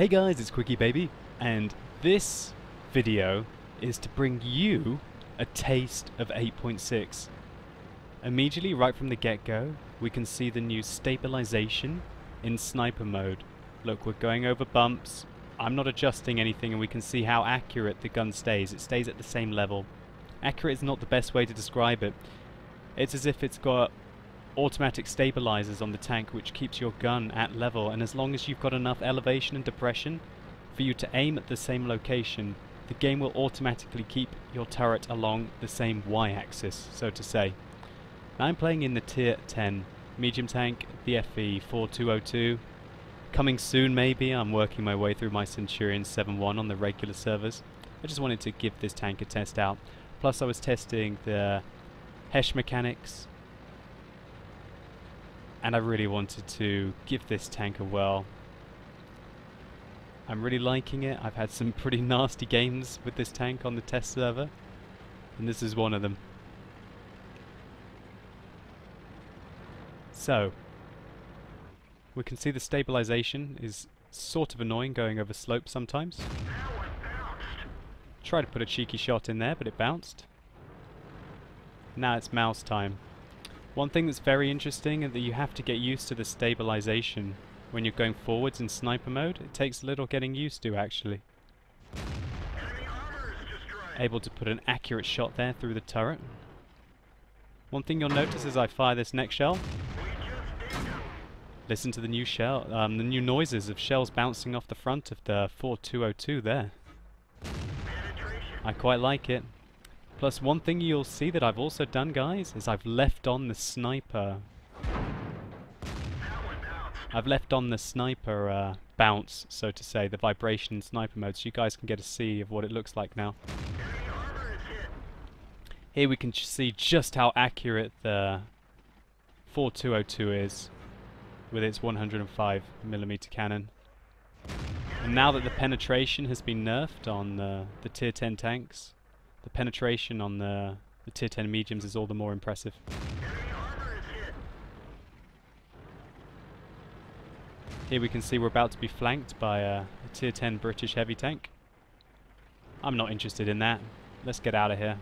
Hey guys, it's QuickyBaby, and this video is to bring you a taste of 8.6. Immediately, right from the get-go, we can see the new stabilization in sniper mode. Look, we're going over bumps, I'm not adjusting anything, and we can see how accurate the gun stays. It stays at the same level. Accurate is not the best way to describe it. It's as if it's got automatic stabilizers on the tank which keeps your gun at level, and as long as you've got enough elevation and depression for you to aim at the same location, the game will automatically keep your turret along the same y-axis, so to say. Now I'm playing in the tier 10 medium tank, the FE 4202. Coming soon maybe, I'm working my way through my Centurion 7.1 on the regular servers. I just wanted to give this tank a test out. Plus I was testing the Hesh mechanics, and I really wanted to give this tank a whirl. I'm really liking it. I've had some pretty nasty games with this tank on the test server, and this is one of them. So, we can see the stabilization is sort of annoying going over slopes sometimes. Tried to put a cheeky shot in there, but it bounced. Now it's mouse time. One thing that's very interesting is that you have to get used to the stabilization when you're going forwards in sniper mode. It takes a little getting used to, actually. Able to put an accurate shot there through the turret. One thing you'll notice as I fire this next shell, listen to the new shell, the new noises of shells bouncing off the front of the 4202 there. I quite like it. Plus, one thing you'll see that I've also done, guys, is I've left on the sniper. I've left on the sniper bounce, so to say, the vibration in sniper mode, so you guys can get a see of what it looks like now. Here we can see just how accurate the 4202 is with its 105mm cannon. And now that the penetration has been nerfed on the tier 10 tanks, the penetration on the tier 10 mediums is all the more impressive. Here we can see we're about to be flanked by a tier 10 British heavy tank. I'm not interested in that. Let's get out of here.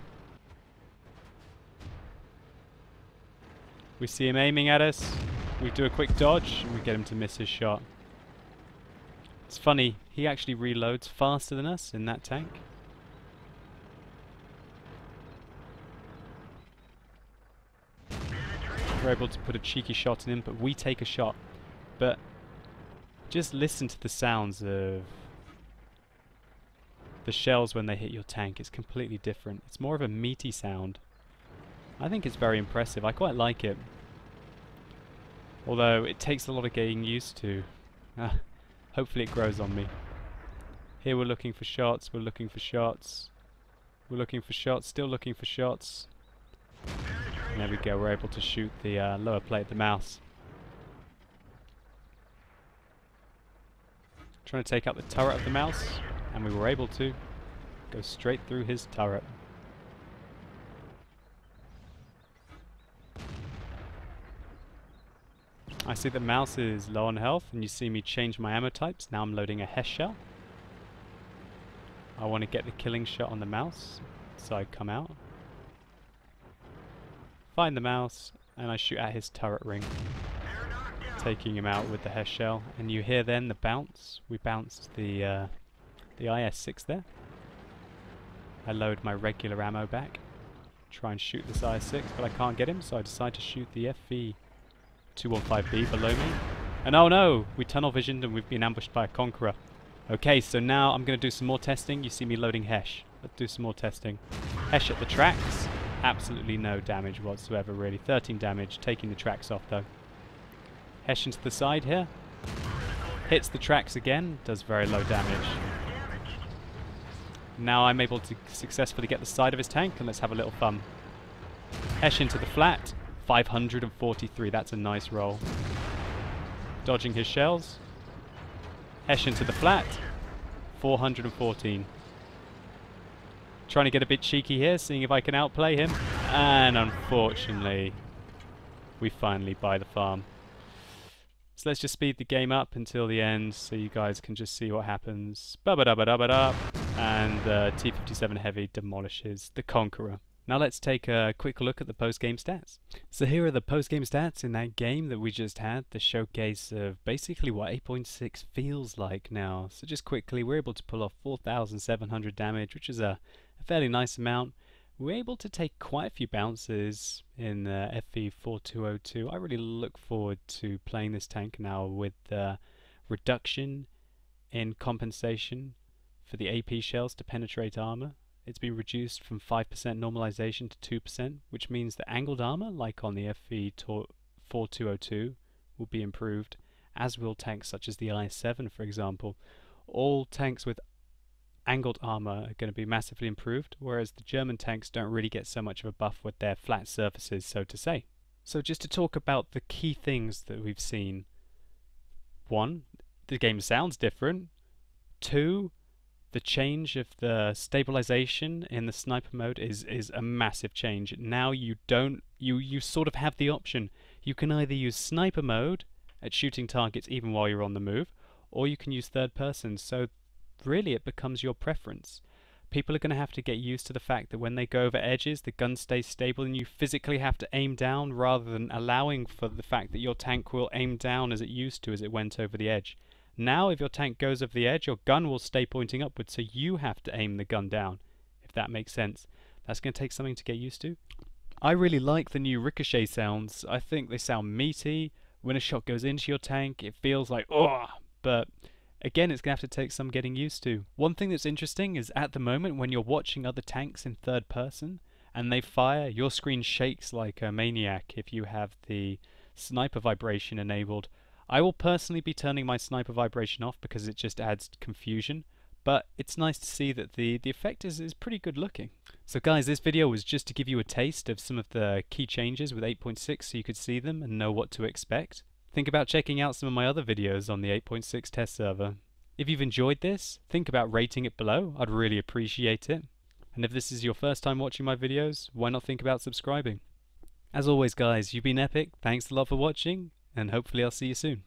We see him aiming at us. We do a quick dodge and we get him to miss his shot. It's funny, he actually reloads faster than us in that tank. We're able to put a cheeky shot in him, but we take a shot. But just listen to the sounds of the shells when they hit your tank. It's completely different. It's more of a meaty sound. I think it's very impressive. I quite like it. Although it takes a lot of getting used to. Hopefully it grows on me. Here we're looking for shots, we're looking for shots. We're looking for shots, still looking for shots. And there we go, we're able to shoot the lower plate of the mouse. Trying to take out the turret of the mouse, and we were able to go straight through his turret. I see the mouse is low on health, and you see me change my ammo types. Now I'm loading a Hesh shell. I want to get the killing shot on the mouse, so I come out, find the mouse, and I shoot at his turret ring, taking him out with the Hesh shell. And you hear then the bounce. We bounced the IS-6 there. I load my regular ammo back, try and shoot this IS-6, but I can't get him, so I decide to shoot the FV 215B below me. And oh no! We tunnel visioned and we've been ambushed by a Conqueror. Okay, so now I'm going to do some more testing. You see me loading Hesh. Let's do some more testing. Hesh at the tracks. Absolutely no damage whatsoever, really. 13 damage, taking the tracks off though. Hesh into the side here. Hits the tracks again, does very low damage. Now I'm able to successfully get the side of his tank, and let's have a little fun. Hesh into the flat. 543, that's a nice roll. Dodging his shells. Hesh into the flat. 414. Trying to get a bit cheeky here, seeing if I can outplay him. And unfortunately, we finally buy the farm. So let's just speed the game up until the end so you guys can just see what happens. Ba-ba-da-ba-da-ba-da. And the T-57 Heavy demolishes the Conqueror. Now let's take a quick look at the post-game stats. So here are the post-game stats in that game that we just had, the showcase of basically what 8.6 feels like now. So just quickly, we're able to pull off 4,700 damage, which is a fairly nice amount. We're able to take quite a few bounces in FV 4202. I really look forward to playing this tank now with the reduction in compensation for the AP shells to penetrate armor. It's been reduced from 5% normalization to 2%, which means that angled armor, like on the FV 4202, will be improved, as will tanks such as the IS-7, for example. All tanks with angled armor are going to be massively improved, whereas the German tanks don't really get so much of a buff with their flat surfaces, so to say. So just to talk about the key things that we've seen. 1. The game sounds different. 2. The change of the stabilization in the sniper mode is a massive change. Now you sort of have the option. You can either use sniper mode at shooting targets even while you're on the move, or you can use third person. So really it becomes your preference. People are going to have to get used to the fact that when they go over edges, the gun stays stable and you physically have to aim down rather than allowing for the fact that your tank will aim down as it used to as it went over the edge. Now if your tank goes over the edge, your gun will stay pointing upwards, so you have to aim the gun down, if that makes sense. That's going to take something to get used to. I really like the new ricochet sounds. I think they sound meaty. When a shot goes into your tank, it feels like, oh, but again, it's going to have to take some getting used to. One thing that's interesting is at the moment when you're watching other tanks in third person and they fire, your screen shakes like a maniac if you have the sniper vibration enabled. I will personally be turning my sniper vibration off because it just adds confusion, but it's nice to see that the effect is pretty good looking. So guys, this video was just to give you a taste of some of the key changes with 8.6 so you could see them and know what to expect. Think about checking out some of my other videos on the 8.6 test server. If you've enjoyed this, think about rating it below. I'd really appreciate it. And if this is your first time watching my videos, why not think about subscribing? As always guys, you've been epic, thanks a lot for watching, and hopefully I'll see you soon.